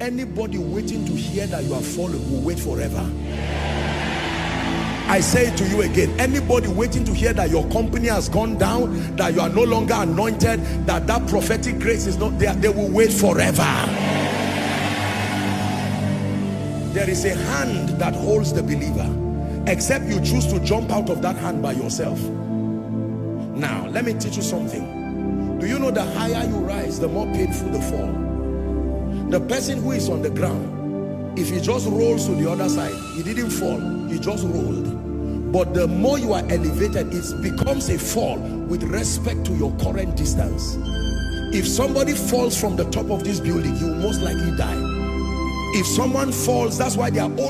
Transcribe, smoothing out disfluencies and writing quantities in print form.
Anybody waiting to hear that you have fallen will wait forever. I say it to you again. Anybody waiting to hear that your company has gone down, that you are no longer anointed, that that prophetic grace is not there, they will wait forever. There is a hand that holds the believer, except you choose to jump out of that hand by yourself. Now, let me teach you something. Do you know the higher you rise, the more painful the fall? The person who is on the ground, if he just rolls to the other side, he didn't fall, he just rolled. But the more you are elevated, it becomes a fall with respect to your current distance. If somebody falls from the top of this building, he will most likely die. If someone falls, that's why they are all